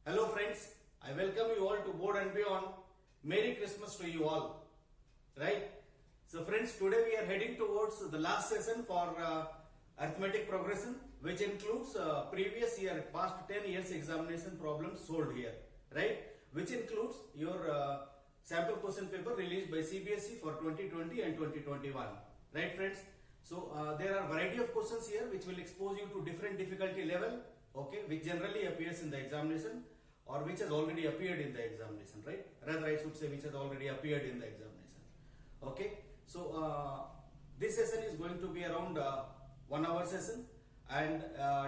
Hello friends, I welcome you all to Board and Beyond. Merry Christmas to you all. Right? So friends, today we are heading towards the last session for arithmetic progression, which includes previous year, past 10 years examination problems solved here. Right? Which includes your sample question paper released by CBSE for 2020 and 2021. Right friends? So there are variety of questions here which will expose you to different difficulty level, okay, which generally appears in the examination or which has already appeared in the examination, right? Rather I should say which has already appeared in the examination. Okay, so this session is going to be around 1 hour session, and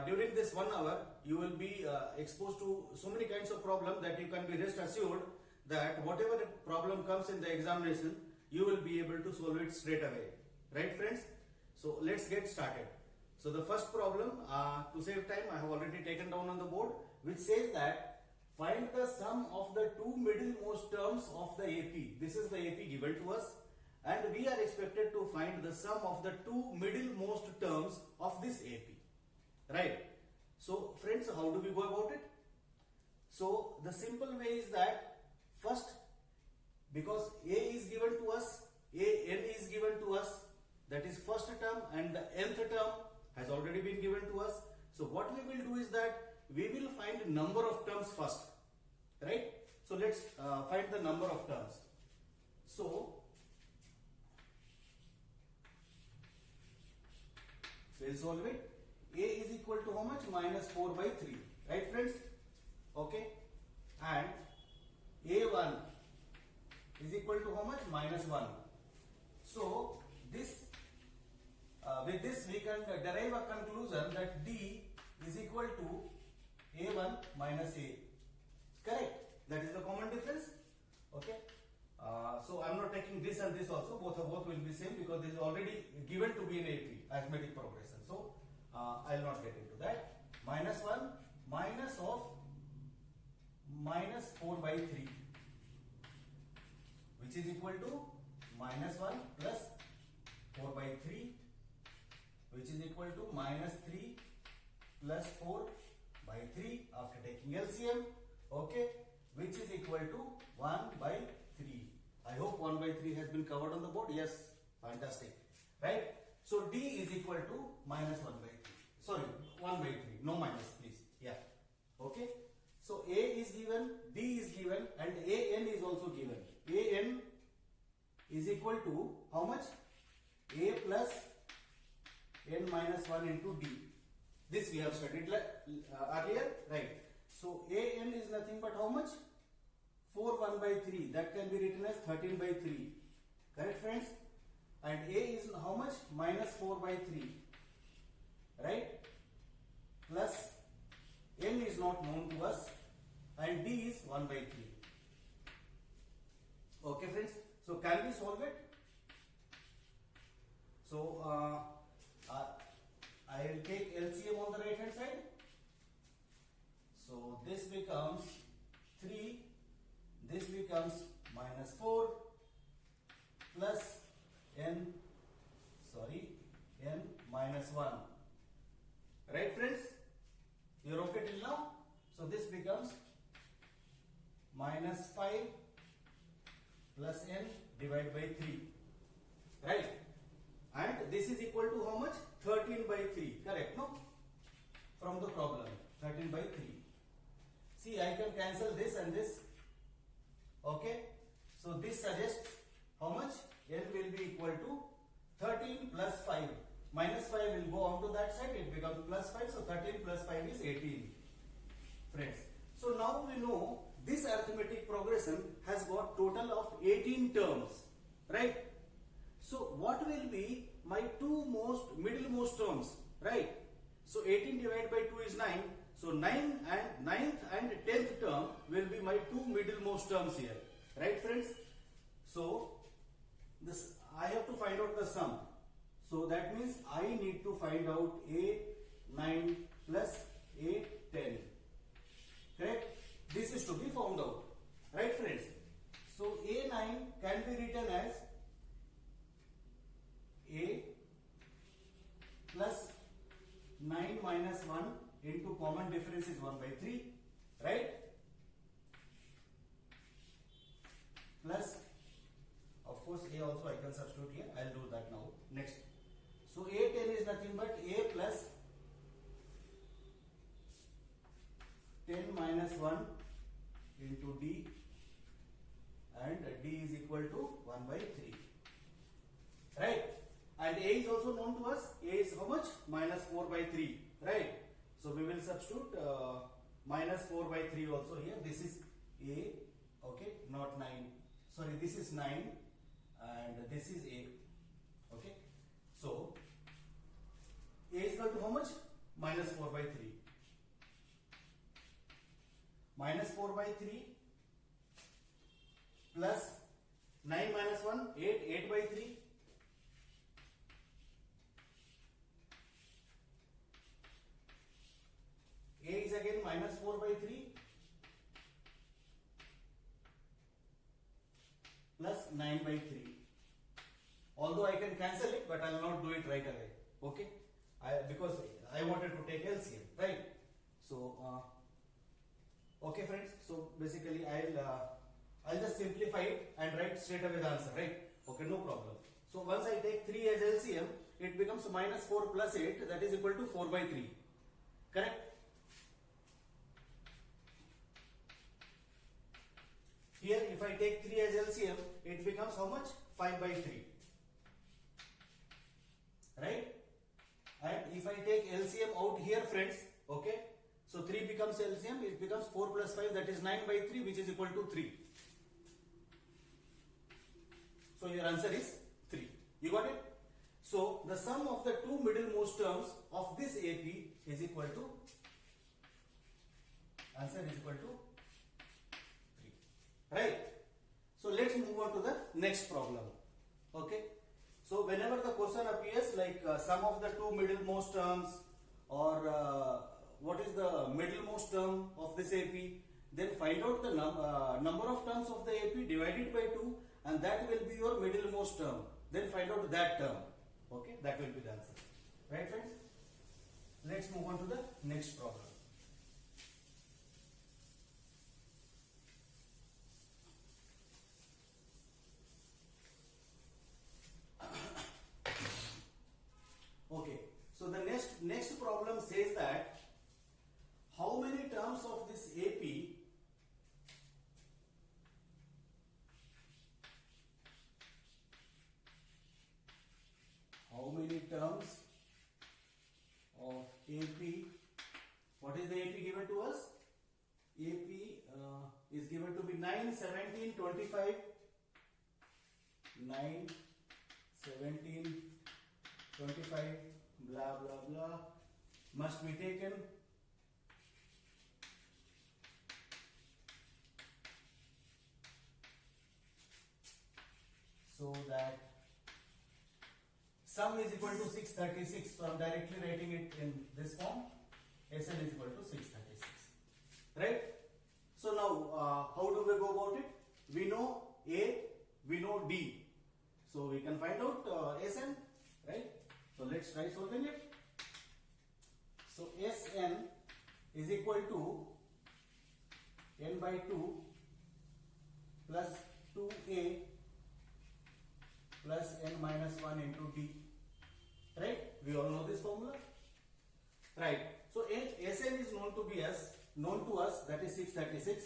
during this 1 hour you will be exposed to so many kinds of problems that you can be rest assured that whatever problem comes in the examination you will be able to solve it straight away, right friends? So let's get started. So the first problem, to save time, I have already taken down on the board, which says that find the sum of the two middlemost terms of the AP. This is the AP given to us, and we are expected to find the sum of the two middlemost terms of this AP. Right? So friends, how do we go about it? So the simple way is that first, because A is given to us, AN is given to us, that is first term, and the nth term has already been given to us. So what we will do is that we will find number of terms first, right? So let's find the number of terms. So we'll solve it. A is equal to how much? Minus 4 by 3, right friends? Okay, and A1 is equal to how much? Minus 1. So this with this we can derive a conclusion that D is equal to A1 minus A. Correct? That is the common difference. Okay. So I am not taking this and this also. Both will be same because this is already given to be in AP, arithmetic progression. So I will not get into that. Minus 1 minus of minus 4 by 3, which is equal to minus 1 plus 4 by 3, which is equal to minus 3 plus 4 by 3 after taking LCM, okay, which is equal to 1 by 3. I hope 1 by 3 has been covered on the board. Yes, fantastic, right? So D is equal to minus 1 by 3. Sorry, 1 by 3, no minus, please. Yeah, okay. So A is given, D is given, and AN is also given. AN is equal to how much? A plus n minus 1 into D. This we have studied earlier, right? So AN is nothing but how much? 4 1 by 3. That can be written as 13 by 3. Correct friends? And A is how much? Minus 4 by 3. Right? Plus N is not known to us, and D is 1 by 3. Okay friends? So can we solve it? So I will take LCM on the right hand side. So this becomes 3, this becomes minus 4 plus n minus 1. Right friends? You are okay till now? So this becomes minus 5 plus n divided by 3. Right? And this is equal to how much? 13 by 3. Correct, no? From the problem, 13 by 3. See, I can cancel this and this. Okay? So this suggests how much? N will be equal to 13 plus 5. Minus 5 will go on to that side. It becomes plus 5. So 13 plus 5 is 18. Friends. So now we know this arithmetic progression has got total of 18 terms. Right? So what will be my two middlemost terms, right? So 18 divided by 2 is 9. So 9 and 9th and 10th term will be my two middlemost terms here, right friends? So this I have to find out the sum. So that means I need to find out A9 plus A10. Correct? This is to be found out, right friends? So A9 can be written as A plus 9 minus 1 into common difference is 1 by 3, right? substitute here. I'll do that now. Next. So A10 is nothing but A plus 10 minus 1 into D, and D is equal to 1 by 3. Right? And A is also known to us. A is how much? Minus 4 by 3. Right? So we will substitute minus 4 by 3 also here. This is A. Okay? Not 9. Sorry, this is 9 and this is A. Okay? So A is equal to how much? Minus 4 by 3. Minus 4 by 3 plus 9 minus 1, 8, 8 by 3. A is again minus 4 by 3 plus 9 by 3. Although I can cancel it, but I will not do it right away. Okay? Because I wanted to take LCM, right? So, okay friends, so basically I'll just simplify it and write straight away the answer, right? Okay, no problem. So once I take 3 as LCM, it becomes minus 4 plus 8, that is equal to 4 by 3. Correct? Here if I take 3 as LCM, it becomes how much? 5 by 3. Right? And if I take LCM out here friends, okay? So 3 becomes LCM, it becomes 4 plus 5, that is 9 by 3, which is equal to 3. So your answer is 3. You got it? So the sum of the two middlemost terms of this AP is equal to, answer is equal to 3. Right? So let's move on to the next problem. Okay? So whenever the question appears like sum of the two middlemost terms, or what is the middlemost term of this AP, then find out the number of terms of the AP, divide it by 2, and that will be your middlemost term. Then find out that term. Okay, that will be the answer. Right friends? Let's move on to the next problem. Okay, so the next problem says that how many terms of this AP what is the AP given to us? AP is given to be 9, 17, 25, 9, 17, 25, blah blah blah, must be taken. So that sum is equal to 636. So I am directly writing it in this form. SN is equal to 636. Right? So now how do we go about it? We know A, we know D. So we can find out SN. Right? So let's try solving it. So Sn is equal to n by 2 plus 2a plus n minus 1 into d. Right? We all know this formula. Right. So Sn is known to us, that is 636.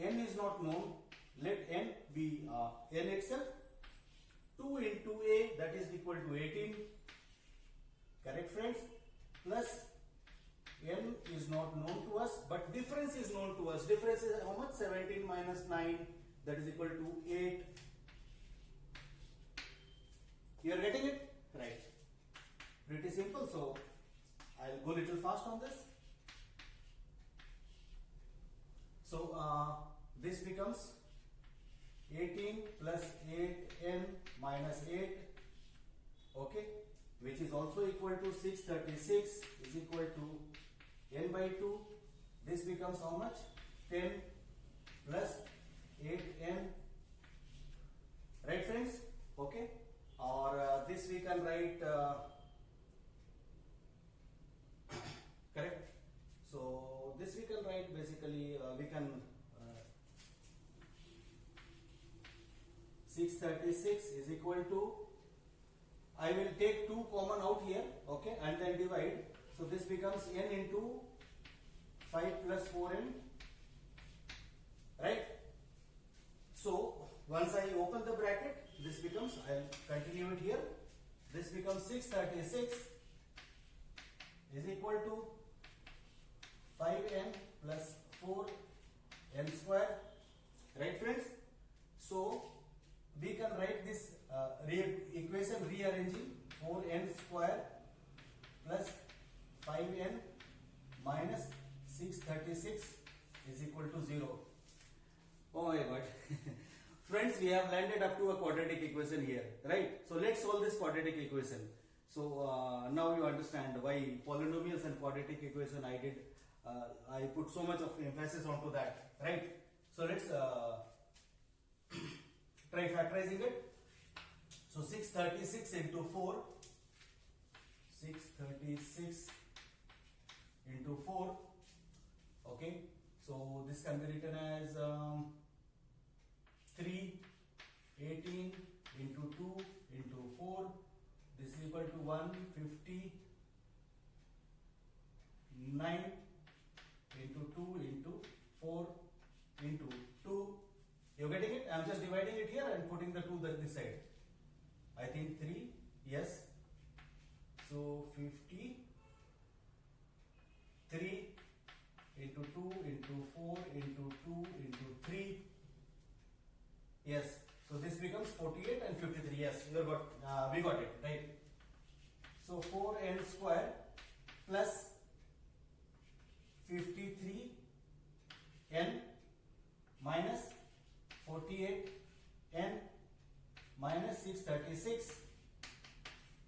N is not known. Let n be n itself. 2 into a, that is equal to 18. Correct friends? Plus n is not known to us, but difference is known to us. Difference is how much? 17 minus 9, that is equal to 8. You are getting it? Right. Pretty simple. So I'll go little fast on this. So this becomes 18 plus 8n minus 8, okay, which is also equal to 636 is equal to n by 2. This becomes how much? 10 plus 8n. Right friends? Okay. Or this we can write correct. So this we can write basically we can 636 is equal to, I will take 2 common out here, okay, and then divide. So this becomes n into 5 plus 4n, right? So once I open the bracket, this becomes, I will continue it here, this becomes 636 is equal to 5n plus 4n square, right friends? So we can write this equation rearranging, 4n square plus 5n minus 636 is equal to 0. Oh my god. Friends, we have landed up to a quadratic equation here, right? So let's solve this quadratic equation. So now you understand why polynomials and quadratic equation I put so much of emphasis onto that, right? So let's try factorizing it. So 636 into 4, 636 into 4, okay? So this can be written as 318 into 2 into 4, this is equal to 159 into 2 into 4 into 2. You're getting it? I'm just dividing it here and putting the 2 this side. I think 3, yes. So 53 into 2 into 4 into 2 into 3. Yes. So this becomes 48 and 53. Yes, we got it, right? So 4n square plus 53n minus 48n minus 636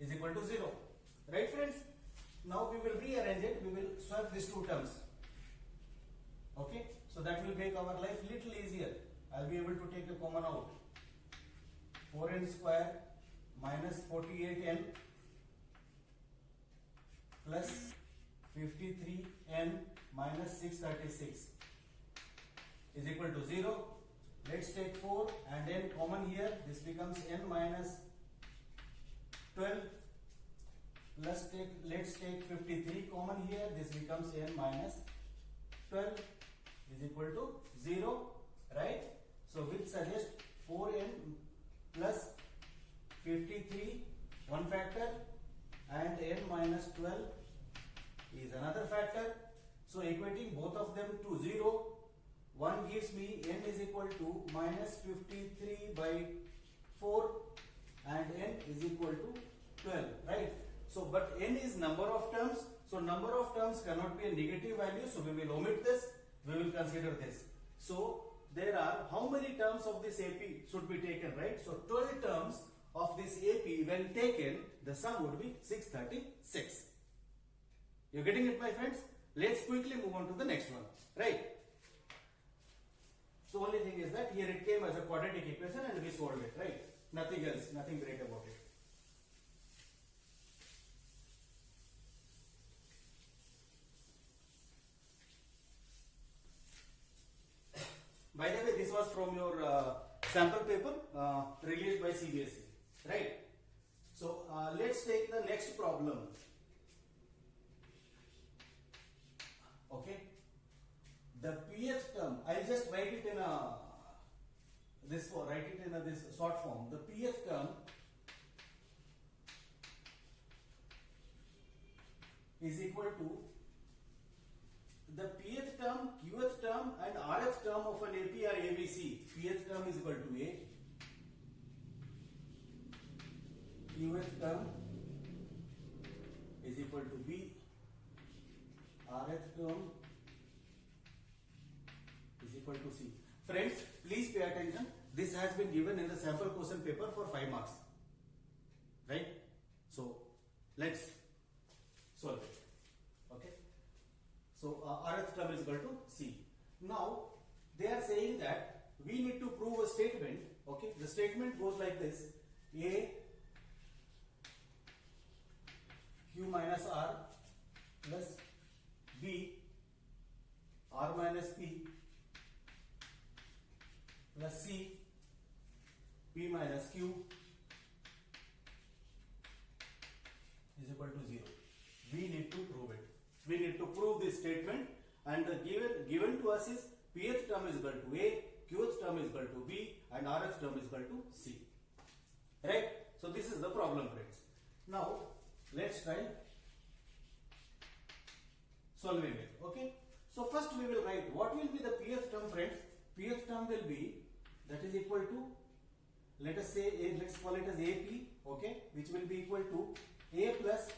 is equal to 0. Right friends? Now we will rearrange it. We will swap these two terms. Okay? So that will make our life little easier. I'll be able to take a common out. 4n square minus 48n plus 53n minus 636 is equal to 0. Let's take 4 and n common here. This becomes n minus 12 plus let's take 53 common here. This becomes n minus 12 is equal to 0, right? So which suggests 4n plus 53 one factor and n minus 12 is another factor. So equating both of them to 0, one gives me n is equal to minus 53 by 4 and n is equal to 12, right? So but n is number of terms, so number of terms cannot be a negative value, so we will omit this, we will consider this. So there are how many terms of this AP should be taken, right? So 12 terms of this AP when taken, the sum would be 636. You're getting it, my friends? Let's quickly move on to the next one, right? So only thing is that here it came as a quadratic equation and we solved it, right? Nothing else, nothing great about it. By the way, this was from your sample paper released by CBSE, right? So let's take the next problem. Okay, the pth term, I'll just write it in this short form. The pth term is equal to the pth term, qth term and rth term of an AP or ABC. Pth term is equal to A, qth term is equal to B, rth term is equal to C. Friends, please pay attention. This has been given in the sample question paper for 5 marks. Right? So, let's solve it. Okay? So, rth term is equal to C. Now, they are saying that we need to prove a statement. Okay? The statement goes like this. A Q minus R plus B R minus P plus C P minus we need to prove this statement, and the given to us is pth term is equal to A, qth term is equal to B, and rth term is equal to C. Right? So this is the problem, friends. Now let's try solving it. Okay. So first we will write what will be the pth term, friends. Pth term will be, that is equal to, let us say let's call it as AP, okay, which will be equal to A plus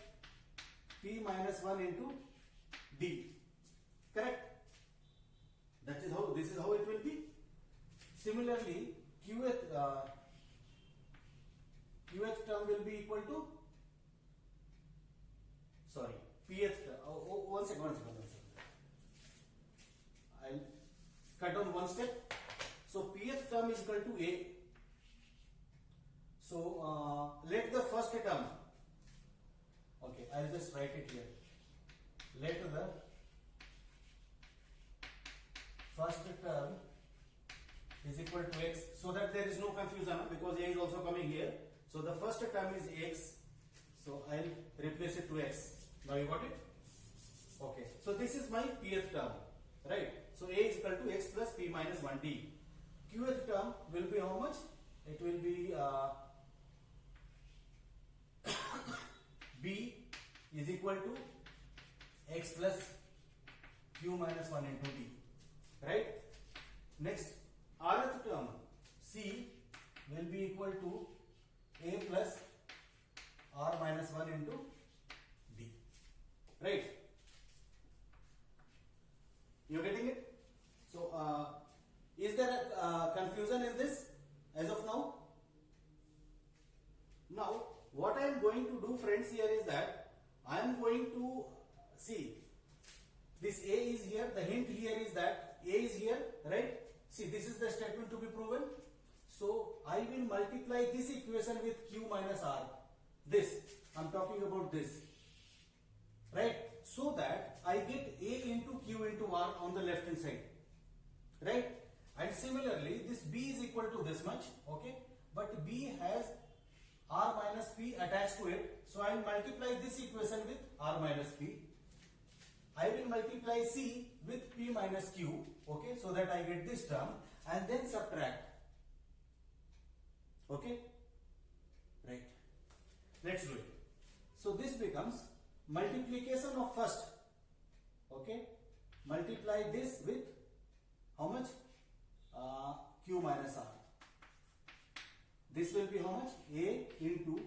P minus 1 into D. Correct? This is how it will be. Similarly, qth term will be equal to, sorry, pth term. One second. I'll cut down one step. So pth term is equal to A. So let the first term, okay, I'll just write it here. Let the first term is equal to x, so that there is no confusion, because A is also coming here. So the first term is x, so I'll replace it to x. Now you got it? Okay, so this is my pth term, right? So A is equal to x plus P minus 1D. Qth term will be how much? It will be B is equal to x plus Q minus 1 into D. Right? Next, rth term C will be equal to A plus R minus 1 into D. Right? You getting it? So, is there a confusion in this as of now? Now, what I am going to do, friends, here is that I am going to see this A is here. The hint here is that A is here, right? See, this is the statement to be proven. So I will multiply this equation with Q minus R. This, I'm talking about this, right? So that I get A into Q into R on the left hand side, right? And similarly, this B is equal to this much, okay? But B has R minus P attached to it. So I will multiply this equation with R minus P. I will multiply C with P minus Q, okay? So that I get this term, and then subtract. Okay? Right. Let's do it. So this becomes multiplication of first, okay? Multiply this with how much? Q minus R. This will be how much? A into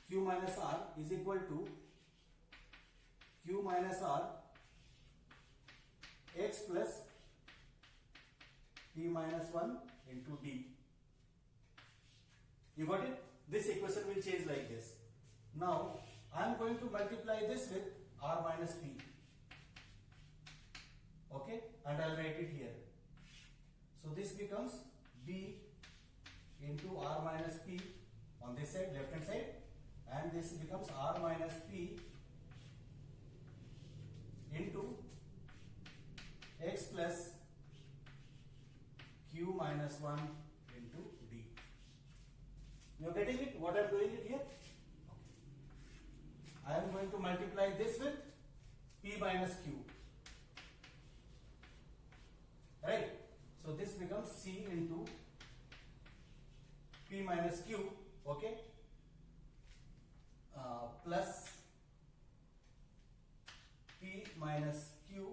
Q minus R is equal to Q minus R x plus P minus 1 into D. You got it? This equation will change like this. Now I am going to multiply this with R minus P. Okay? And I'll write it here. So this becomes B into R minus P on this side, left hand side, and this becomes R minus P into x plus Q minus 1 into D. You are getting it? What I am doing it here? Okay. I am going to multiply this with P minus Q. Right? So this becomes C into P minus Q, okay, plus P minus Q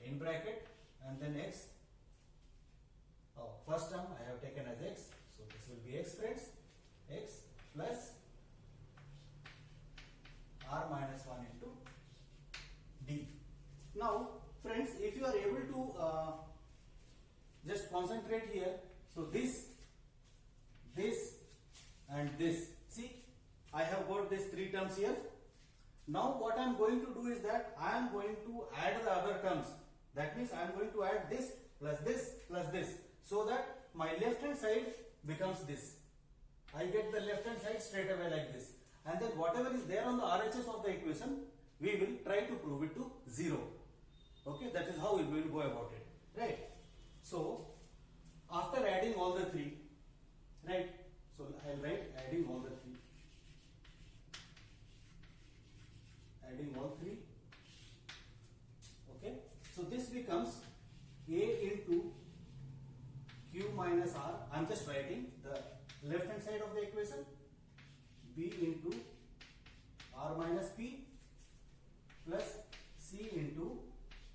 in bracket, and then x. First term I have taken as x, so this will be x, friends, x plus R minus 1 into D. Now, friends, if you are able to just concentrate here, so this and this, see, I have got these three terms here. Now what I am going to do is that I am going to add the other terms. That means I am going to add this plus this plus this, so that my left hand side becomes this. I get the left hand side straight away like this, and then whatever is there on the RHS of the equation, we will try to prove it to 0. Okay, that is how we will go about it, right? So after adding all the three, right? So I'll write adding all the three. adding all three. Okay, so this becomes A into Q minus R. I'm just writing the left hand side of the equation. B into R minus P plus C into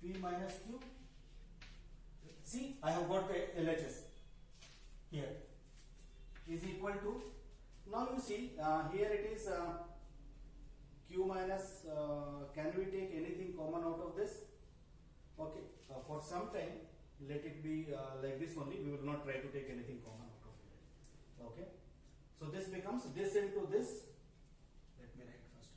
P minus Q. See, I have got the LHS here is equal to, now you see here it is Q minus, can we take anything common out of this? Okay, for some time let it be like this only, we will not try to take anything common out of it. Okay, so this becomes this into this. Let me write first.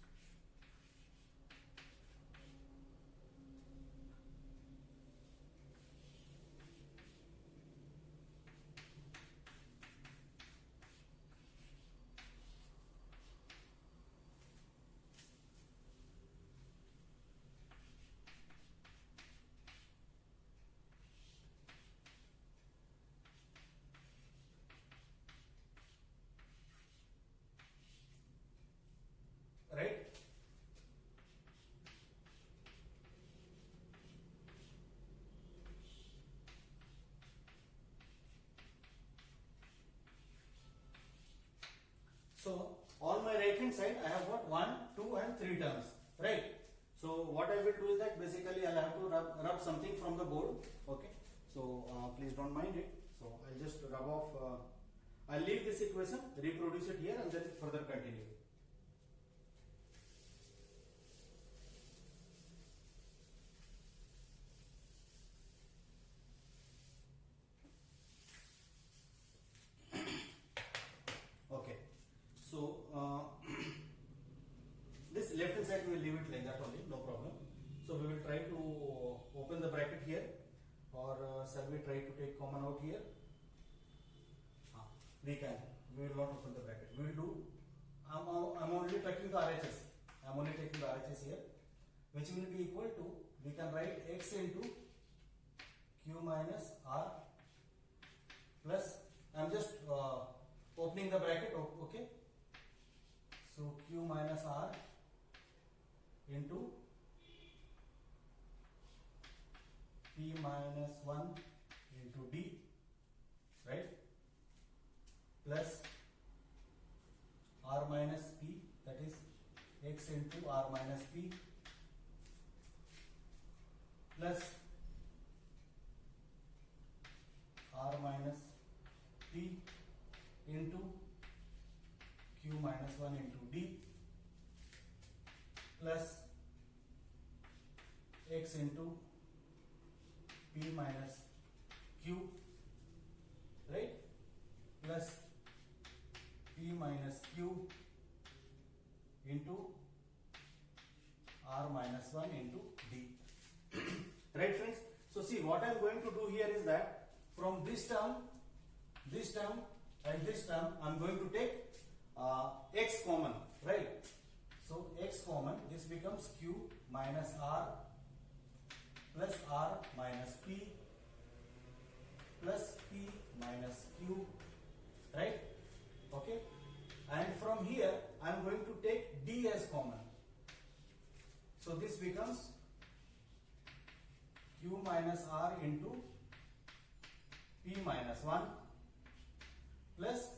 Right? So on my right hand side I have got 1, 2 and 3 terms, right? So what I will do is that basically I'll have to rub something from the board. Okay, so please don't mind it. So I'll just rub off, I'll leave this equation, reproduce it here and then further continue. Okay, so this left hand side we will leave it like that only, no problem. So we will try to open the bracket here, or shall we try to take common out here? We will not open the bracket. We will do, I'm only taking the RHS. I'm only taking the RHS here, which will be equal to, we can write x into Q minus R plus, I'm just opening the bracket, okay. So Q minus R into P minus 1 into D, right, plus R minus P, that is x into R minus P plus R minus P into Q minus 1 into D plus x into P minus Q, right, plus P minus Q into R minus 1 into D. Right, friends? So see, what I am going to do here is that from this term and this term I am going to take x common, right? So x common, this becomes Q minus R plus R minus P plus P minus Q, right? Okay, and from here I am going to take D as common. So this becomes Q minus R into P minus 1 plus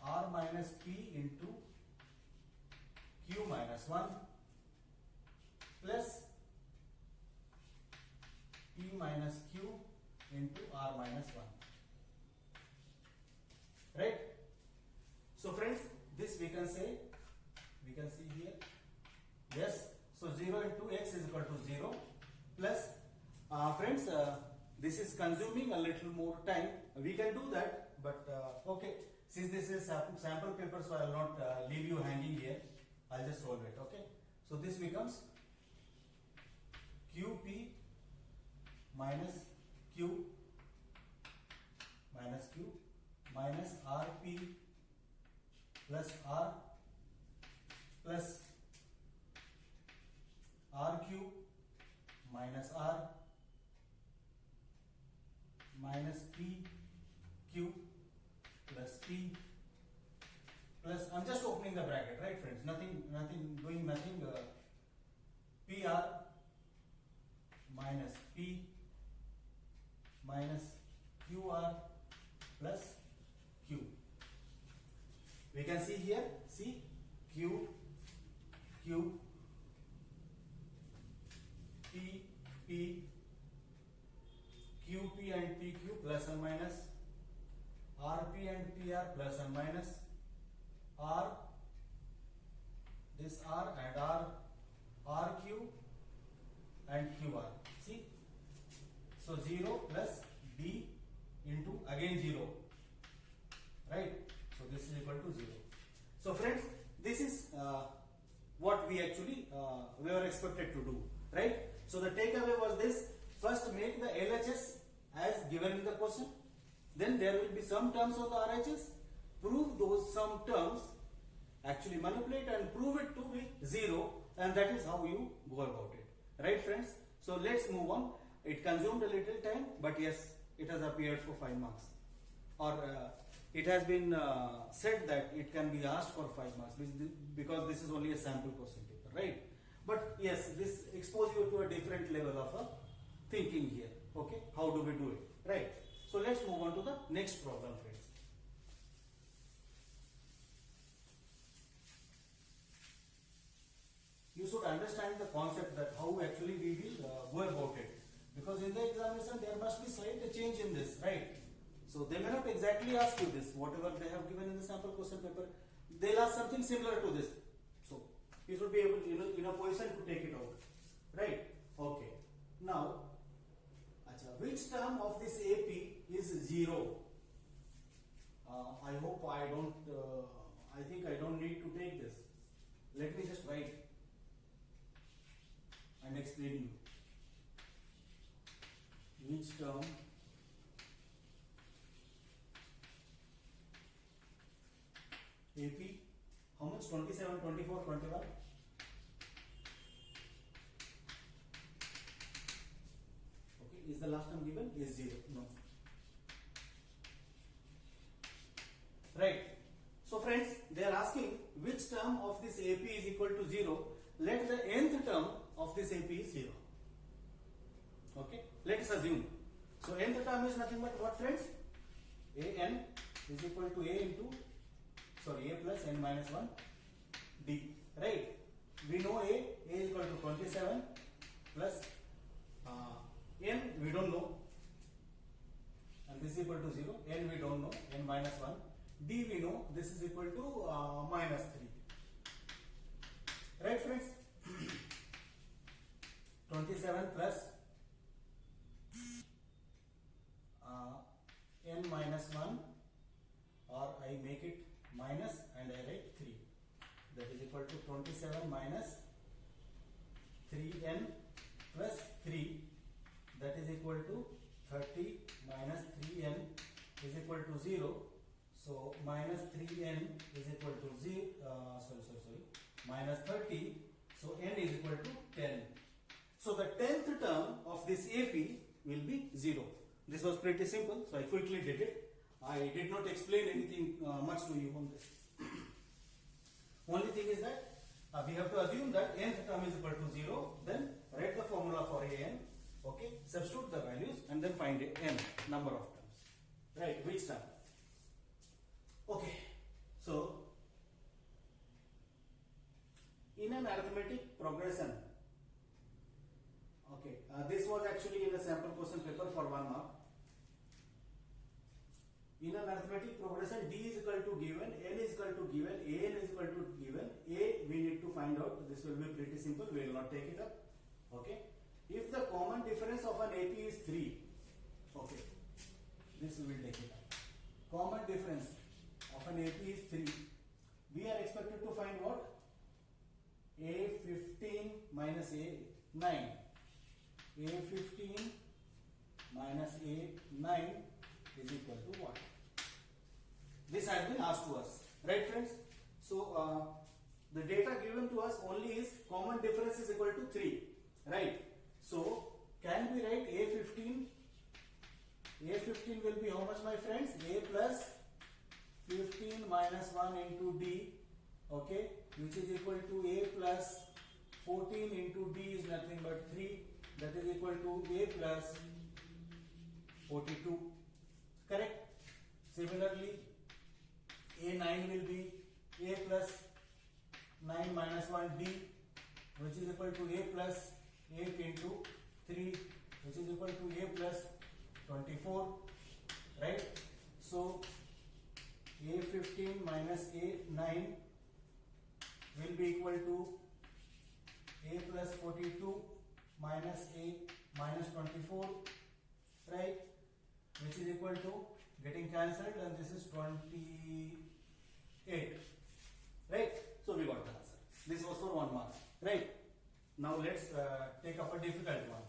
R minus P into Q minus 1 plus P minus Q into R minus 1. Right? So friends, this we can say, we can see here, yes, so 0 into x is equal to 0 plus, friends, this is consuming a little more time. We can do that, but okay, since this is sample paper, so I will not leave you hanging here. I'll just solve it. Okay, so this becomes QP minus Q minus RP plus R plus RQ minus R minus PQ plus P plus, I'm just opening the bracket, right friends, doing nothing, PR minus P minus QR plus Q. We can see here, see Q, Q, P, P, QP and PQ plus and minus, RP and PR plus and minus, R, this R and R, RQ and QR. See? So 0 plus D into again 0. Right? So this is equal to 0. So friends, this is what we actually we were expected to do. Right? So the takeaway was this. First make the LHS as given in the question. Then there will be some terms of the RHS. Prove those some terms. Actually manipulate and prove it to be 0. And that is how you go about it. Right friends? So let's move on. It consumed a little time, but yes, it has appeared for 5 marks. Or it has been said that it can be asked for 5 marks because this is only a sample question paper, right? But yes, this exposes you to a different level of thinking here. Okay, how do we do it, right? So let's move on to the next problem, friends. You should understand the concept that how actually we will go about it, because in the examination there must be slight change in this, right? So they may not exactly ask you this, whatever they have given in the sample question paper, they'll ask something similar to this. So you should be able to, in a position to take it out, right? Okay. Now, which term of this AP is 0? I hope I don't. I think I don't need to take this. Let me just write and explain you. Which term AP, how much? 27, 24, 21? Okay, is the last term given? Is 0? No. Right. So friends, they are asking which term of this AP is equal to 0. Let the nth term of this AP is 0. Okay, let us assume. So nth term is nothing but what, friends? An is equal to a plus n minus 1 d. Right? We know a is equal to 27 plus n we don't know, and this is equal to 0. N we don't know, n minus 1. D we know, this is equal to minus 3. Right friends? 27 plus n minus 1, or I make it minus and I write 3. That is equal to 27 minus 3n plus 3. That is equal to 30 minus 3n is equal to 0. So minus 3n is equal to 0. Minus 30. So n is equal to 10. So the 10th term of this AP will be 0. This was pretty simple, so I quickly did it. I did not explain anything much to you on this. Only thing is that we have to assume that nth term is equal to 0, then write the formula for an, okay, substitute the values and then find n number of terms. Right, which term? Okay, so in an arithmetic progression, okay, this was actually in a sample question paper for 1 mark. In an arithmetic progression, D is equal to given, N is equal to given, AN is equal to given, A we need to find out. This will be pretty simple, we will not take it up. Okay. If the common difference of an AP is 3, okay, this we will take it up. Common difference of an AP is 3. We are expected to find what? A15 minus A9. A15 minus A9 is equal to what? This has been asked to us, right friends? So the data given to us only is common difference is equal to 3, right? So can we write A15? A15 will be how much, my friends? A plus 15 minus 1 into D 14 into D is nothing but 3, that is equal to A plus 42. Correct? Similarly, A9 will be A plus 9 minus 1 D, which is equal to A plus 8 into 3, which is equal to A plus 24. Right? So, A15 minus A9 will be equal to A plus 42 minus A minus 24, right, which is equal to, getting cancelled, and this is 28, right? So we got the answer. This was for 1 mark, right? Now let's take up a difficult one.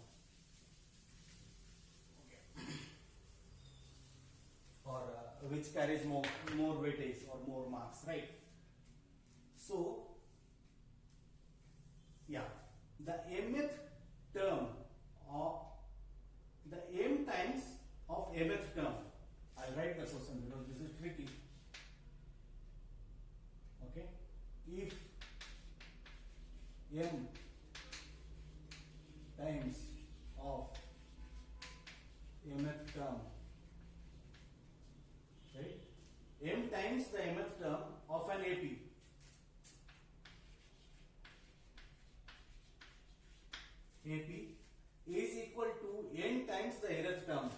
Or which carries more weightage or more marks, right? So, yeah, the mth term of the m times of mth term. I'll write the question because this is tricky. Okay, if m times of mth term, right? M times the mth term of an AP. AP is equal to n times the nth term.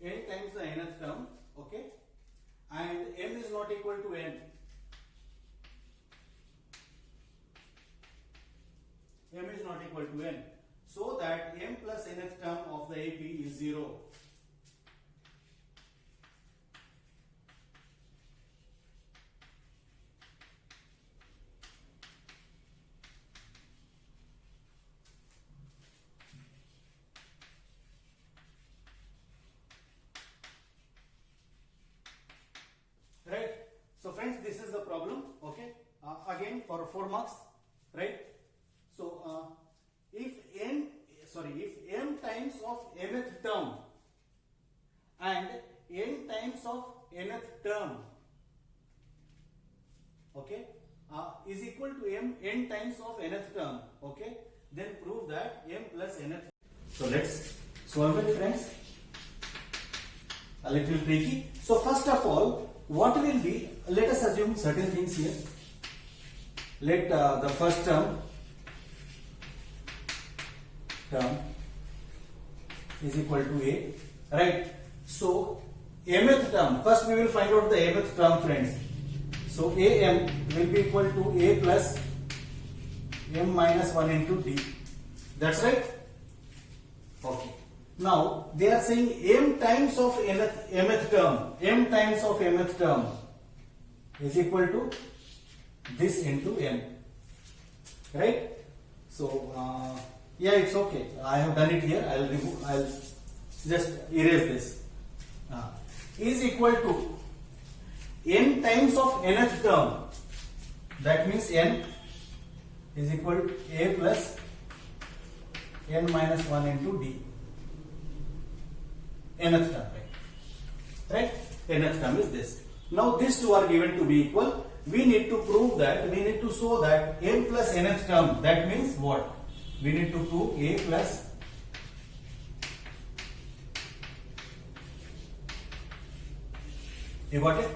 N times the nth term, okay, and m is not equal to n. M is not equal to n. So that m plus nth term of the AP is 0. Right? So friends, this is the problem, okay, again for 4 marks, right? So if m times of mth term and n times of nth term, okay, is equal to n times of nth term, okay, then prove that m plus nth. So let's solve it, friends. A little tricky. So first of all, what will be, let us assume certain things here. Let the first term is equal to A, right? So mth term, first we will find out the mth term, friends. So am will be equal to A plus m minus 1 into D. That's right? Okay. Now they are saying m times of mth term, m times of mth term is equal to this into m, right? So yeah, it's okay. I have done it here. I'll just erase this. Is equal to n times of nth term. That means n is equal to A plus n minus 1 into D. Nth term, right? Nth term is this. Now these two are given to be equal. We need to prove that, we need to show that m plus nth term, that means what? We need to prove A plus you got it?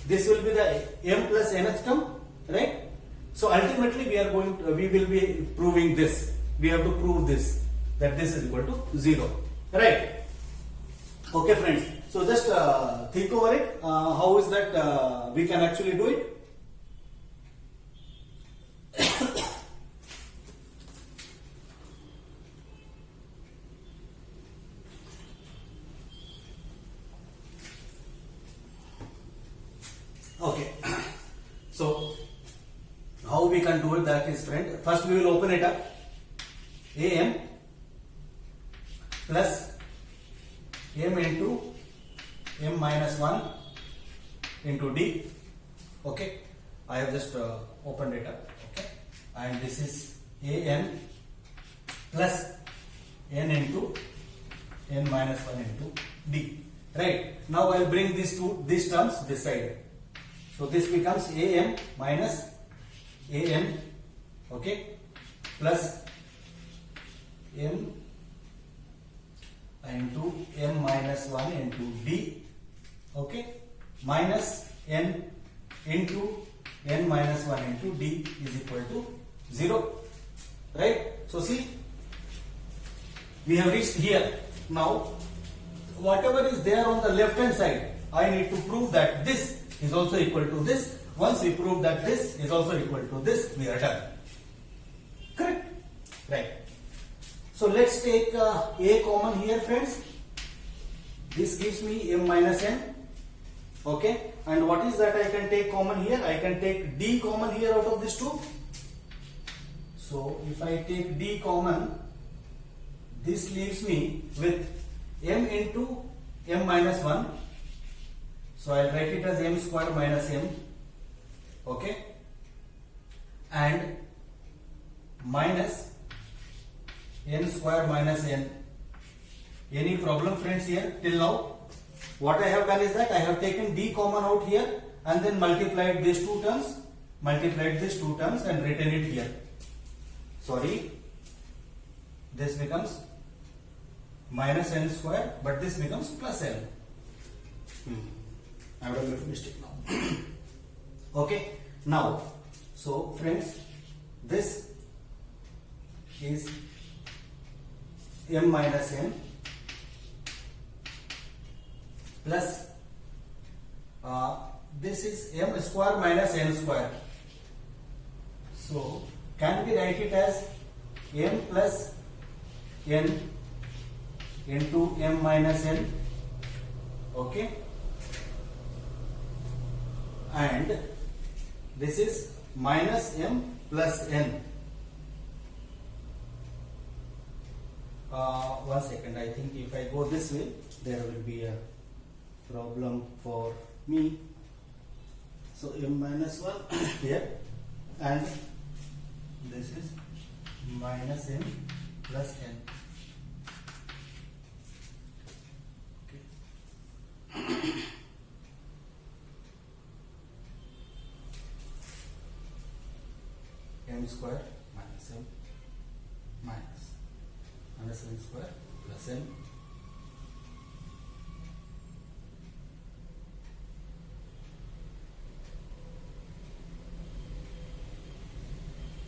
This will be the m plus nth term, right? So ultimately we will be proving this. We have to prove this, that this is equal to 0, right? Okay, friends. So just think over it. How is that we can actually do it? Okay. So how we can do it, that is, friend, first we will open it up. Am plus m into m minus 1 into D. Okay, I have just opened it up. Okay, and this is an plus n into n minus 1 into d. Right. Now I will bring these terms this side. So this becomes am minus an, okay, plus m into m minus 1 into d, okay, minus n into n minus 1 into d is equal to 0. Right. So see, we have reached here. Now whatever is there on the left hand side, I need to prove that this is also equal to this. Once we prove that this is also equal to this, we are done. Correct? Right. So let's take a common here, friends. This gives me m minus n. Okay. And what is that I can take common here? I can take d common here out of this two. So if I take d common, this leaves me with m into m minus 1. So I'll write it as m square minus m. Okay. And minus n square minus n. Any problem, friends, here till now? What I have done is that I have taken d common out here and then multiplied these two terms, and written it here. Sorry, this becomes minus n square, but this becomes plus n. I would have made a mistake now. Okay, now, so friends, this is m minus n plus this is m square minus n square. So can we write it as m plus n into m minus n? Okay, and this is minus m plus n. One second, I think if I go this way, there will be a problem for me. So m minus 1 here, and this is minus m plus n. Okay. M square minus m minus n square plus n.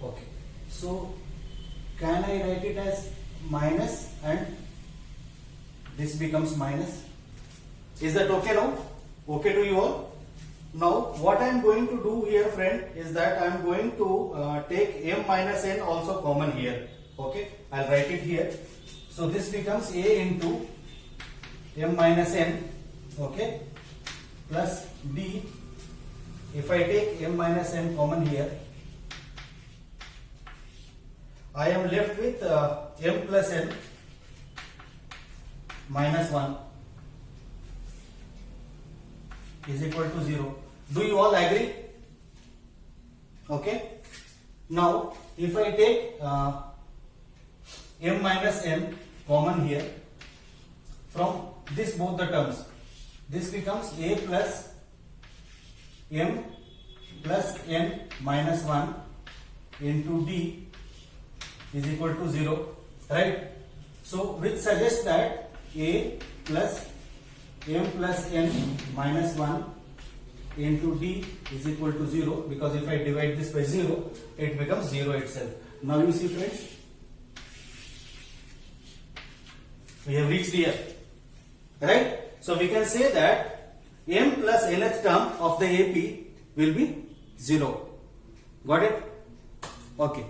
Okay, so can I write it as minus and this becomes minus? Is that okay now? Okay to you all? Now what I am going to do here, friend, is that I am going to take m minus n also common here. Okay, I'll write it here. So this becomes a into m minus n, okay, plus d. If I take m minus n common here, I am left with m plus n minus 1 is equal to 0. Do you all agree? Okay. Now if I take m minus n common here from this both the terms, this becomes a plus m plus n minus 1 into d is equal to 0, right? So which suggests that a plus m plus n minus 1 into d is equal to 0, because if I divide this by 0, it becomes 0 itself. Now you see, friends, we have reached here, right? So we can say that m plus nth term of the AP will be 0. Got it? Okay.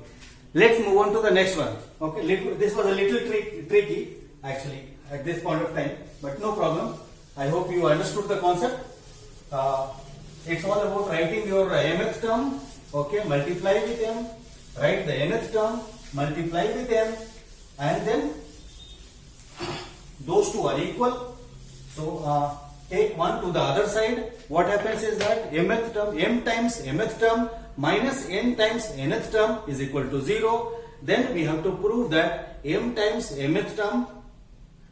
Let's move on to the next one. Okay, this was a little tricky actually at this point of time, but no problem. I hope you understood the concept. It's all about writing your mth term, okay, multiply with m, write the nth term, multiply with m, and then those two are equal. So take one to the other side. What happens is that mth term, m times mth term minus n times nth term is equal to 0. Then we have to prove that m times mth term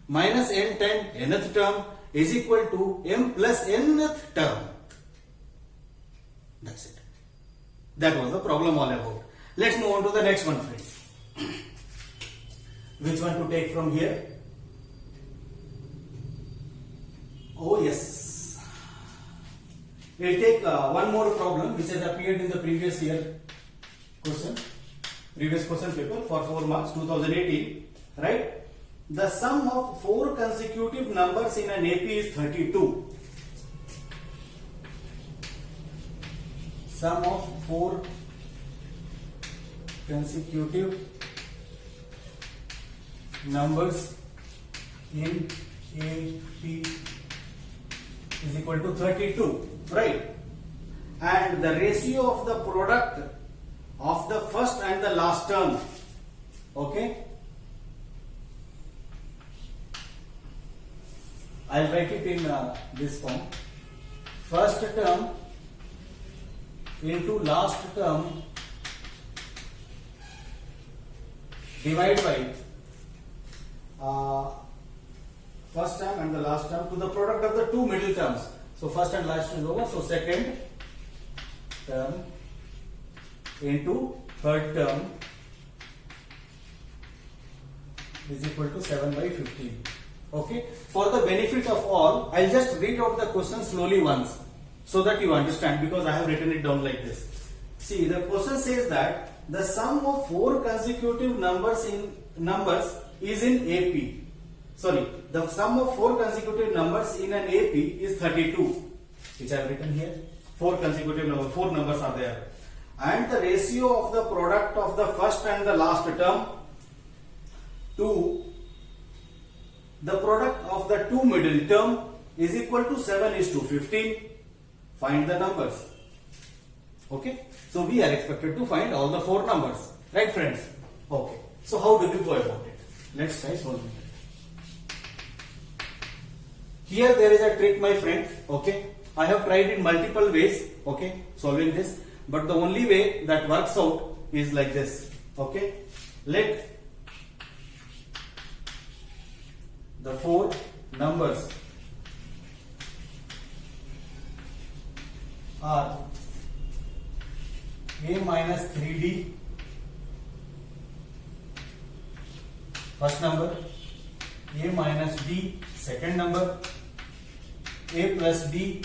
minus n times nth term is equal to m plus nth term. That's it. That was the problem all about. Let's move on to the next one, friends. Which one to take from here? Oh yes. We'll take one more problem which has appeared in the previous year previous question paper for 4 marks 2018, right? The sum of 4 consecutive numbers in an AP is 32. Sum of 4 consecutive numbers in AP is equal to 32, right? And the ratio of the product of the first and the last term, okay? I'll write it in this form. First term into last term divided by first term and the last term to the product of the two middle terms. So first and last is over. So second term into third term is equal to 7 by 15. Okay. For the benefit of all, I'll just read out the question slowly once so that you understand, because I have written it down like this. See, the question says that the sum of 4 consecutive numbers is in AP. Sorry, the sum of 4 consecutive numbers in an AP is 32, which I have written here. 4 consecutive numbers, 4 numbers are there. And the ratio of the product of the first and the last term to the product of the two middle term is equal to 7:15. Find the numbers. Okay. So we are expected to find all the 4 numbers. Right, friends? Okay. So how do we go about it? Let's try solving it. Here there is a trick, my friend. Okay. I have tried in multiple ways. Okay. Solving this. But the only way that works out is like this. Okay. Let the 4 numbers are a minus 3d first number, a minus d second number, a plus d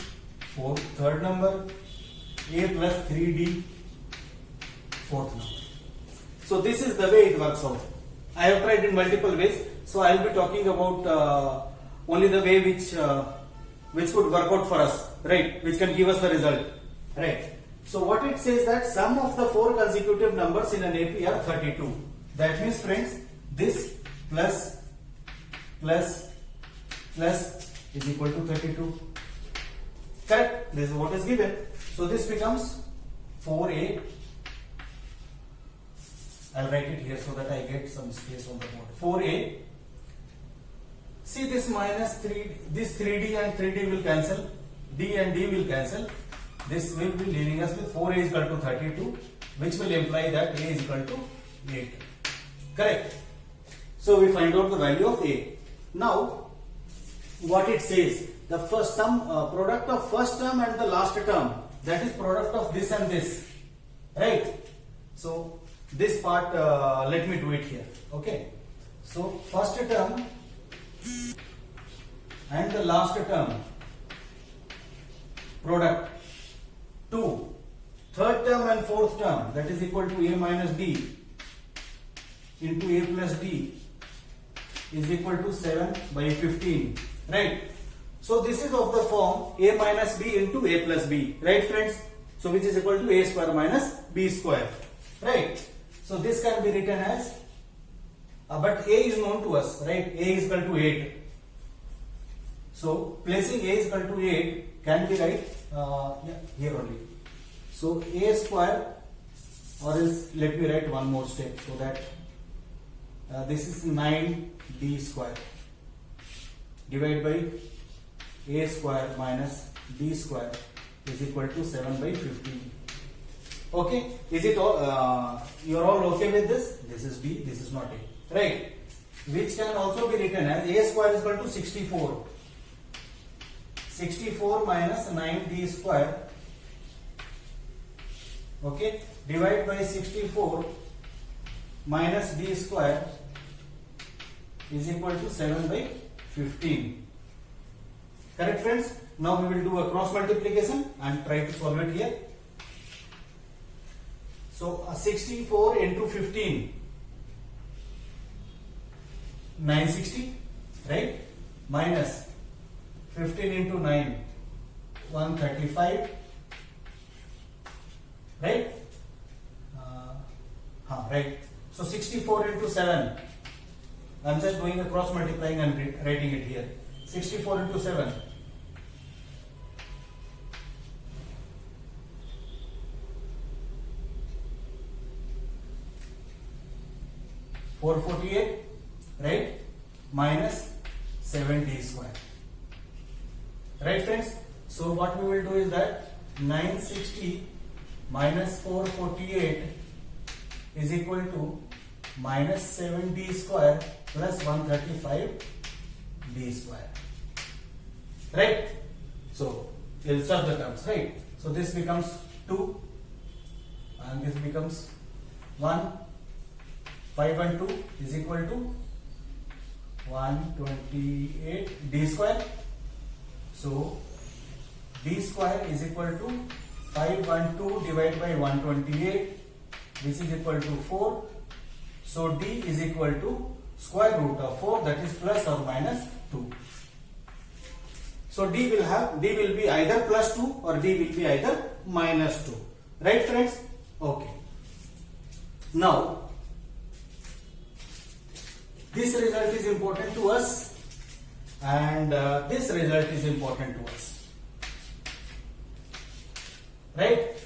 third number, a plus 3d fourth number. So this is the way it works out. I have tried in multiple ways, so I will be talking about only the way which could work out for us, right? Which can give us the result, right? So what it says that sum of the 4 consecutive numbers in an AP are 32. That means, friends, this plus is equal to 32. Correct? This is what is given. So this becomes 4a. I'll write it here so that I get some space on the board. 4a. See, this minus 3, this 3d and 3d will cancel. D and D will cancel. This will be leaving us with 4a is equal to 32, which will imply that a is equal to 8. Correct? So we find out the value of a. Now, what it says, the first sum product of first term and the last term, that is product of this and this, right? So this part, let me do it here. Okay. So first term and the last term product 2, third term and fourth term, that is equal to a minus d into a plus d is equal to 7 by 15, right? So this is of the form a minus b into a plus b, right, friends? So which is equal to a square minus b square, right? So this can be written as but a is known to us, right? A is equal to 8. So placing a is equal to 8 can be right here only. So a square, or else let me write one more step so that this is 9d square divided by a square minus d square is equal to 7 by 15. Okay, is it all? You are all okay with this? This is d, this is not a. right? Which can also be written as a square is equal to 64. 64 minus 9d square, okay, divide by 64 minus d square is equal to 7 by 15. Correct, friends? Now we will do a cross multiplication and try to solve it here. So 64 into 15, 960, right? Minus 15 into 9, 135, right? Right. So 64 into 7, I am just doing a cross multiplying and writing it here. 64 into 7, 448, right? Minus 7d square. Right, friends? So what we will do is that 960 minus 448 is equal to minus 7d square plus 135d square. Right? So we'll solve the terms, right? So this becomes 2 and this becomes 1. 5 and 2 is equal to 128 d square. So d square is equal to 5 and 2 divided by 128, which is equal to 4. So d is equal to square root of 4, that is plus or minus 2. So d will be either plus 2 or d will be either minus 2. Right, friends? Okay. Now this result is important to us and this result is important to us. Right?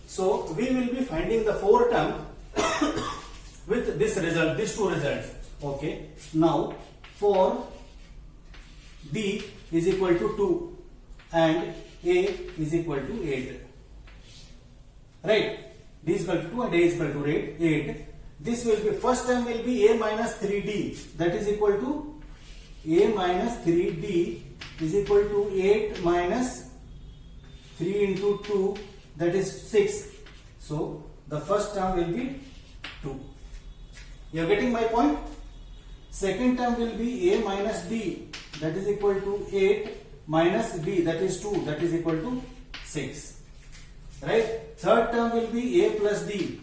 So we will be finding the 4 term with this result, these two results. Okay. Now for d is equal to 2 and a is equal to 8. Right? D is equal to 2 and a is equal to 8. This will be, first term will be a minus 3d, that is equal to a minus 3d is equal to 8 minus 3 into 2, that is 6. So the first term will be 2. You are getting my point? Second term will be a minus d, that is equal to 8 minus b, that is 2, that is equal to 6. Right? Third term will be a plus d,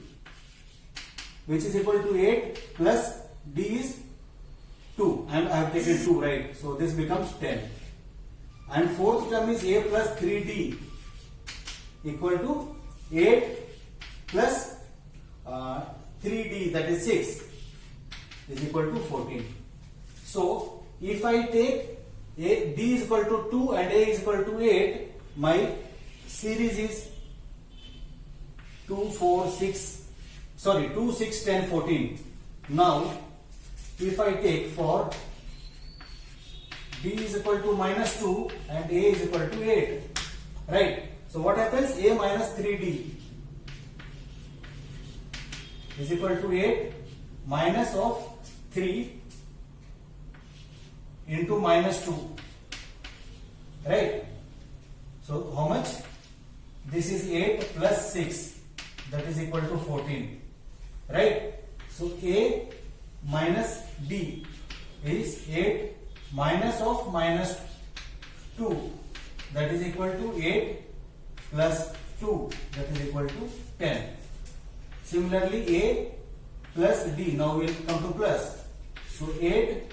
which is equal to 8 plus d is 2, and I have taken 2, right? So this becomes 10. And fourth term is a plus 3d equal to 8 plus 3d, that is 6, is equal to 14. So if I take d is equal to 2 and a is equal to 8, my series is 2, 6, 10, 14. Now if I take for d is equal to minus 2 and a is equal to 8, right? So what happens? A minus 3d is equal to 8 minus of 3 into minus 2, right? So how much? This is 8 plus 6, that is equal to 14, right? So a minus d is 8 minus of minus 2, that is equal to 8 plus 2, that is equal to 10. Similarly a plus d, now will come to plus. So 8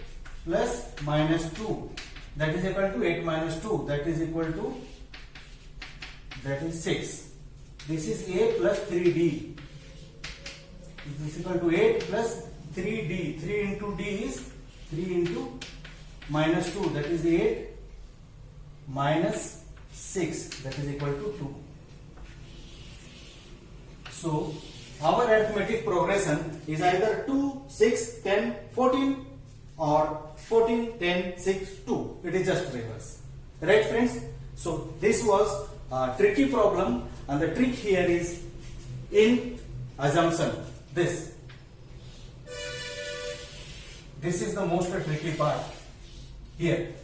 plus minus 2, that is equal to 8 minus 2, that is equal to, that is 6. This is a plus 3d. This is equal to 8 plus 3d. 3 into d is 3 into minus 2, that is 8 minus 6, that is equal to 2. So our arithmetic progression is either 2, 6, 10, 14 or 14, 10, 6, 2. It is just reverse. Right, friends? So this was a tricky problem, and the trick here is in assumption. This this is the most tricky part here.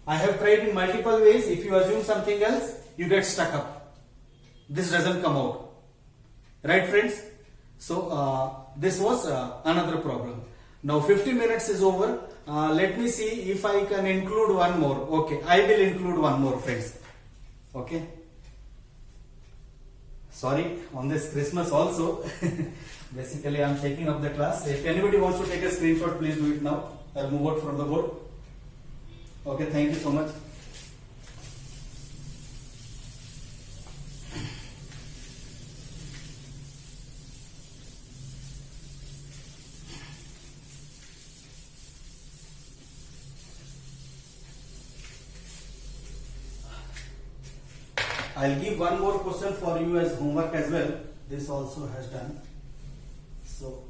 I have tried in multiple ways. If you assume something else, you get stuck up. This doesn't come out. Right, friends? So this was another problem. Now 50 minutes is over. Let me see if I can include one more. Okay, I will include one more, friends. Okay. Sorry, on this Christmas also. Basically, I am taking up the class. If anybody wants to take a screenshot, please do it now. I'll move out from the board. Okay, thank you so much. I'll give one more question for you as homework as well. This also has done. So,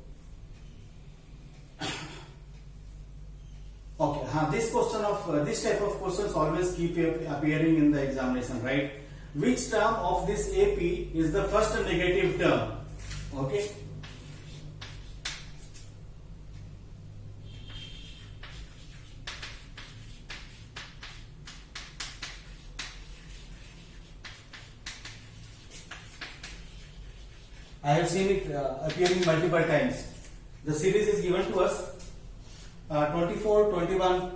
okay, this question of this type of questions always keep appearing in the examination, right? Which term of this AP is the first negative term? Okay. I have seen it appearing multiple times. The series is given to us 24, 21,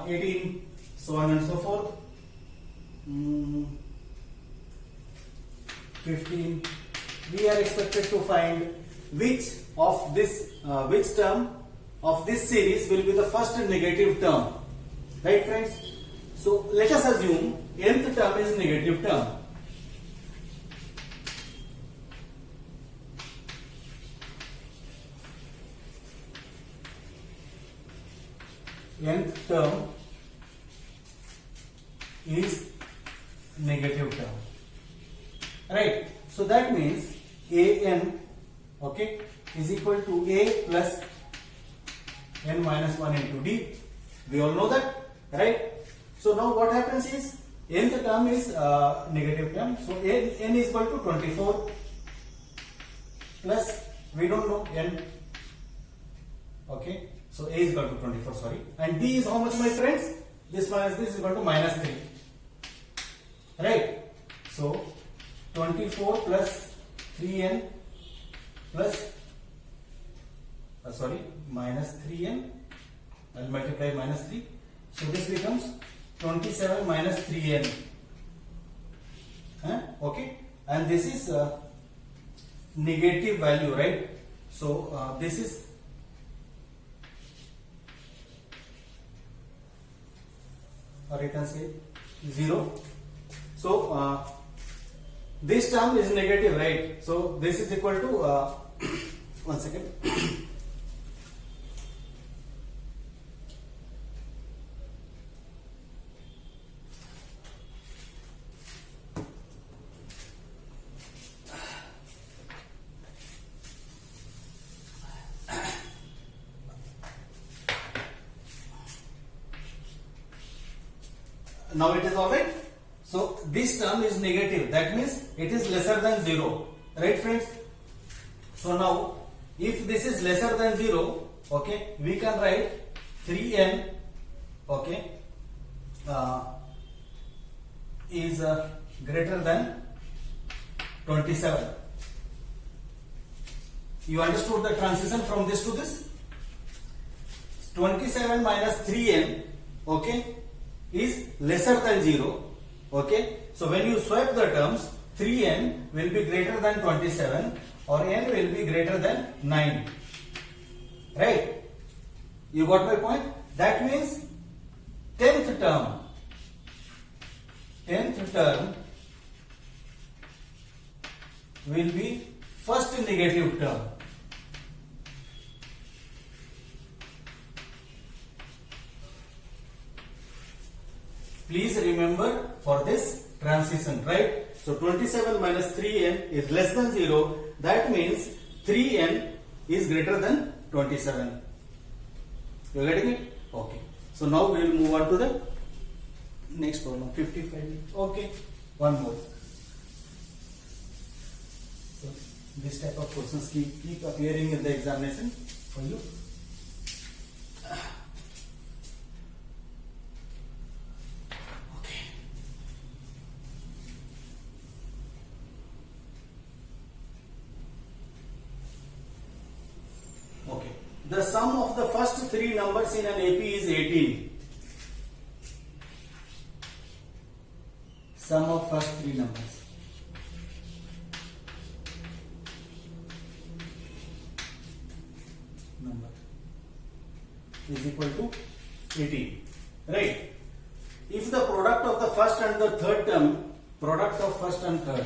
18, so on and so forth. 15. We are expected to find which term of this series will be the first negative term. Right, friends? So let us assume nth term is negative term. Nth term is negative term, right? So that means an, okay, is equal to a plus n minus 1 into d. We all know that, right? So now what happens is nth term is negative term, so n is equal to 24 plus, we don't know, n, okay. So a is equal to 24, sorry. And d is how much, my friends? This minus this is equal to minus 3. Right? So 24 plus 3n plus, minus 3n. I'll multiply minus 3. So this becomes 27 minus 3n. Okay? And this is negative value, right? So this is, or you can say 0. So this term is negative, right? So this is equal to 1 second. Now it is alright. So this term is negative, that means it is lesser than 0, right, friends? So now if this is lesser than 0, okay, we can write 3n, okay, is greater than 27. You understood the transition from this to this? 27 minus 3n, okay, is lesser than 0, okay. So when you swap the terms, 3n will be greater than 27 or n will be greater than 9, right? You got my point? That means 10th term will be first negative term. Please remember for this transition, right? So 27 minus 3n is less than 0. That means 3n is greater than 27. You are getting it? Okay. So now we will move on to the next problem. 55. Okay. One more. So this type of questions keep appearing in the examination for you. Okay. The sum of the first three numbers in an AP is 18. Sum of first three numbers. Is equal to 18. Right. If the product of the first and the third term, product of first and third,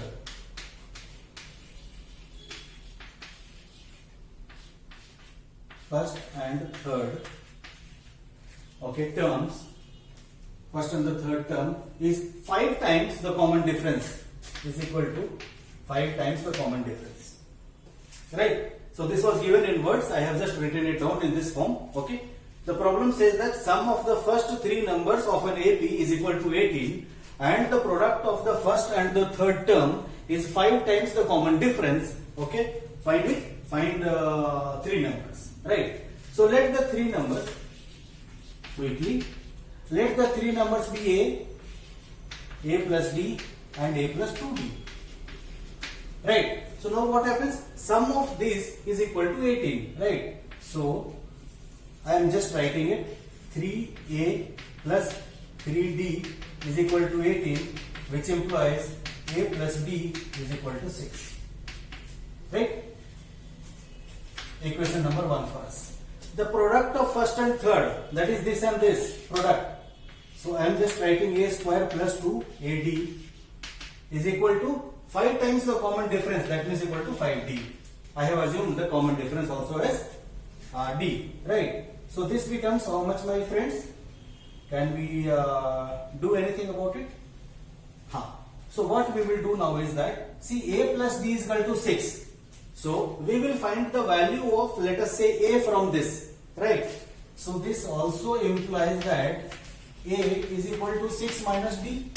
first and third, okay, terms, first and the third term is 5 times the common difference, is equal to 5 times the common difference. Right. So this was given in words. I have just written it down in this form. Okay. The problem says that sum of the first three numbers of an AP is equal to 18 and the product of the first and the third term is 5 times the common difference. Okay, find three numbers. Right. So let the three numbers quickly. Let the three numbers be A plus D and A plus 2D. Right. So now what happens? Sum of these is equal to 18. Right. So I am just writing it 3A plus 3D is equal to 18, which implies A plus B is equal to 6. Right? Equation number 1 for us. The product of first and third, that is this and this product. So I am just writing A square plus 2AD is equal to 5 times the common difference, that means equal to 5D. I have assumed the common difference also as D. Right? So this becomes how much, my friends? Can we do anything about it? So what we will do now is that, see, A plus D is equal to 6. So we will find the value of, let us say, A from this. Right? So this also implies that A is equal to 6 minus D.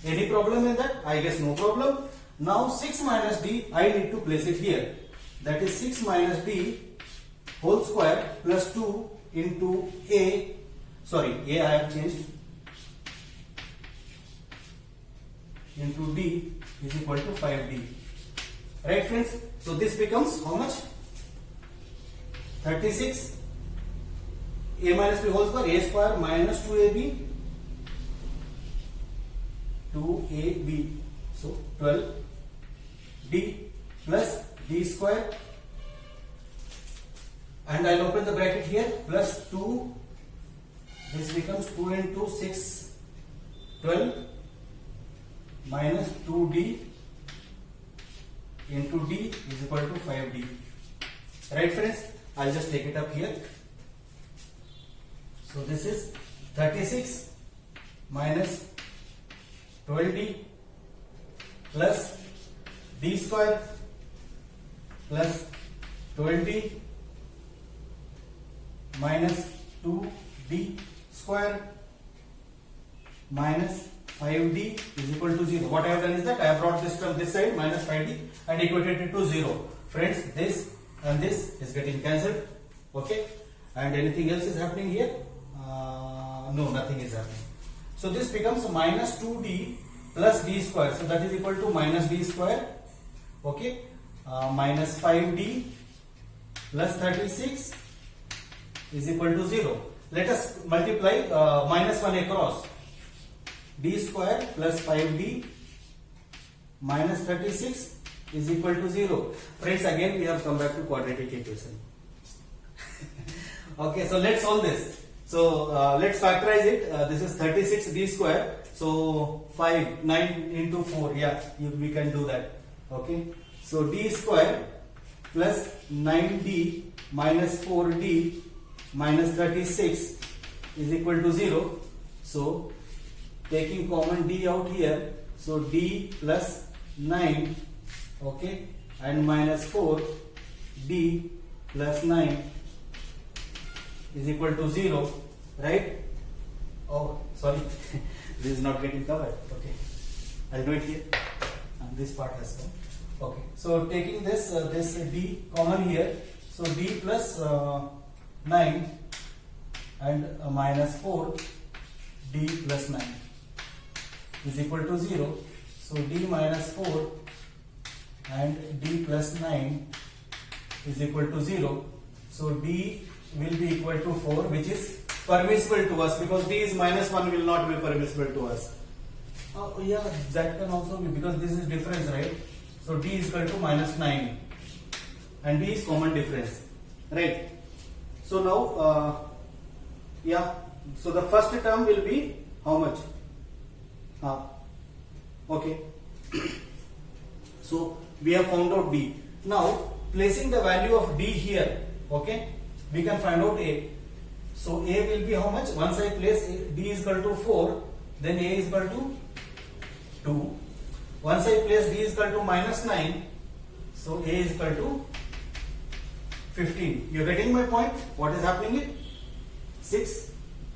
Any problem in that? I guess no problem. Now 6 minus D, I need to place it here. That is 6 minus D whole square plus 2 into A, sorry, A I have changed, into D is equal to 5D. Right, friends? So this becomes how much? 36 A minus B whole square, A square minus 2AB, 2AB. So 12D plus D square, and I'll open the bracket here, plus 2, this becomes 2 into 6, 12, minus 2D into D is equal to 5D. Right, friends? I'll just take it up here. So this is 36 minus 12D plus D square plus 12D minus 2D square minus 5D is equal to 0. What I have done is that I have brought this term this side, minus 5D, and equated it to 0. Friends, this and this is getting cancelled. Okay, and anything else is happening here? No, nothing is happening. So this becomes minus 2D plus D square. So that is equal to minus D square. Okay, minus 5D plus 36 is equal to 0. Let us multiply minus 1 across. D square plus 5D minus 36 is equal to 0. Friends, again we have come back to quadratic equation. Okay, so let's solve this. So let's factorize it. This is 36 D square. So 9 into 4. Yeah, we can do that. Okay. So D square plus 9D minus 4D minus 36 is equal to 0. So taking common D out here, so D plus 9, okay, and minus 4 D plus 9 is equal to 0, right? Oh, sorry, this is not getting covered. Okay, I'll do it here, and this part has come. Okay, so taking this d common here, so d plus 9 and minus 4 d plus 9 is equal to 0. So d minus 4 and d plus 9 is equal to 0. So d will be equal to 4, which is permissible to us, because d is minus 1 will not be permissible to us. Yeah, that can also be, because this is difference, right? So d is equal to minus 9 and d is common difference, right? So now yeah, so the first term will be how much? Half. Okay. So we have found out d. Now placing the value of d here, okay, we can find out a. So a will be how much? Once I place d is equal to 4, then a is equal to 2. Once I place d is equal to minus 9, so a is equal to 15. You are getting my point? What is happening here? 6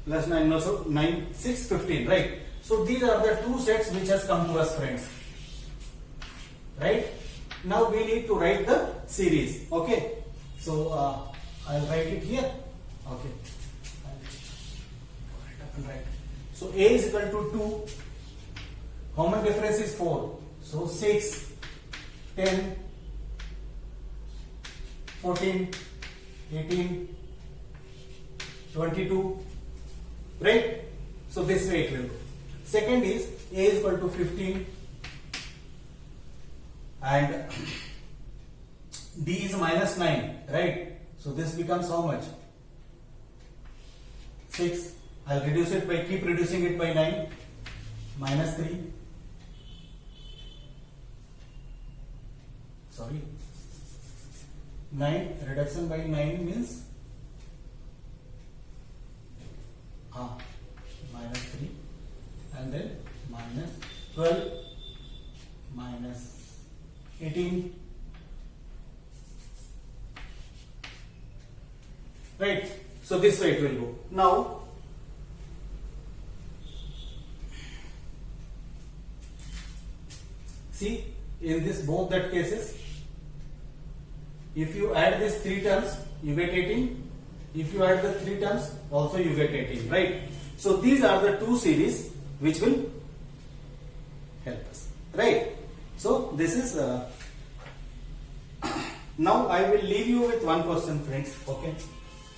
plus 9, no, so 9, 6, 15, right? So these are the two sets which has come to us, friends. Right? Now we need to write the series. Okay? So I'll write it here. Okay. Right. So a is equal to 2. Common difference is 4. So 6, 10, 14, 18, 22. Right? So this way it will go. Second is a is equal to 15 and d is minus 9. Right? So this becomes how much? 6. I'll reduce it by, keep reducing it by 9. Minus 3. Sorry. 9, reduction by 9 means minus 3, and then minus 12, minus 18. Right? So this way it will go. Now, see, in this both that cases, if you add these 3 terms, you get 18. If you add the 3 terms, also you get 18, right? So these are the two series which will help us, right? So this is now I will leave you with one question, friends. Okay,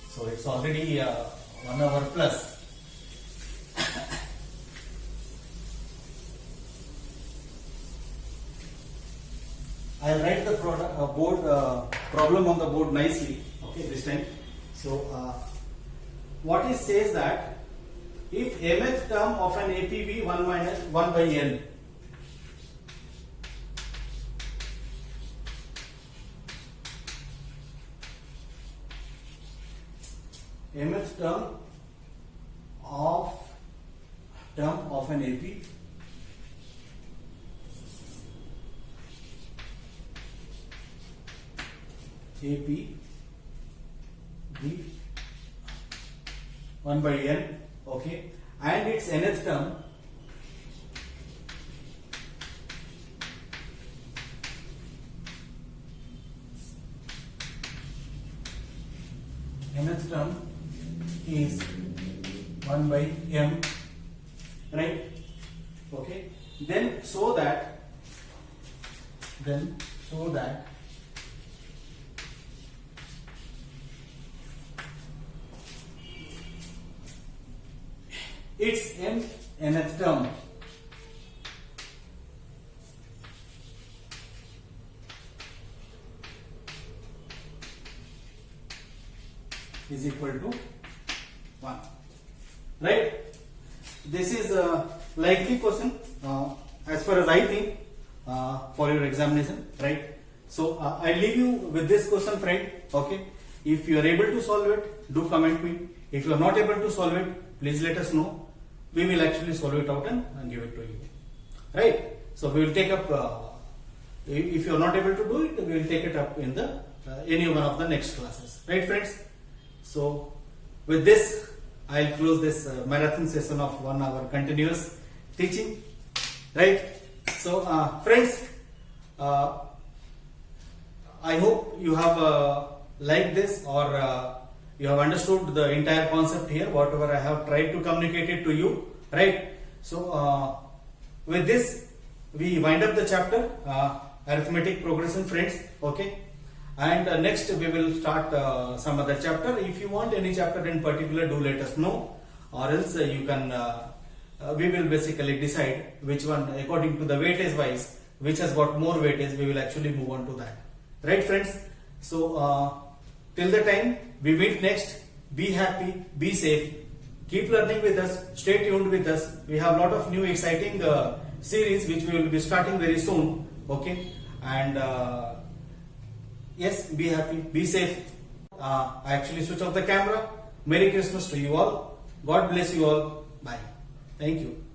so it's already 1 hour plus. I'll write the problem on the board nicely. Okay, this time. So what it says that if mth term of an APB 1 minus 1 by n, mth term of an AP B 1 by n, okay, and its nth term is 1 by m, right? Okay, then so that its nth term is equal to 1, right? This is a likely question as far as I think for your examination, right? So I leave you with this question, friend. Okay, if you are able to solve it, do comment me. If you are not able to solve it, please let us know. We will actually solve it out and give it to you, right? So we will take up if you are not able to do it, we will take it up in the any one of the next classes, right, friends? So with this, I'll close this marathon session of 1 hour continuous teaching, right? So friends, I hope you have liked this, or you have understood the entire concept here, whatever I have tried to communicate it to you, right? So with this we wind up the chapter arithmetic progression, friends. Okay, and next we will start some other chapter. If you want any chapter in particular, do let us know, or else you can we will basically decide which one according to the weightage wise, which has got more weightage, we will actually move on to that, right friends? So till the time we meet next, be happy, be safe, keep learning with us, stay tuned with us. We have a lot of new exciting series which we will be starting very soon. Okay, and yes, be happy, be safe. I actually switch off the camera. Merry Christmas to you all. God bless you all. Bye. Thank you.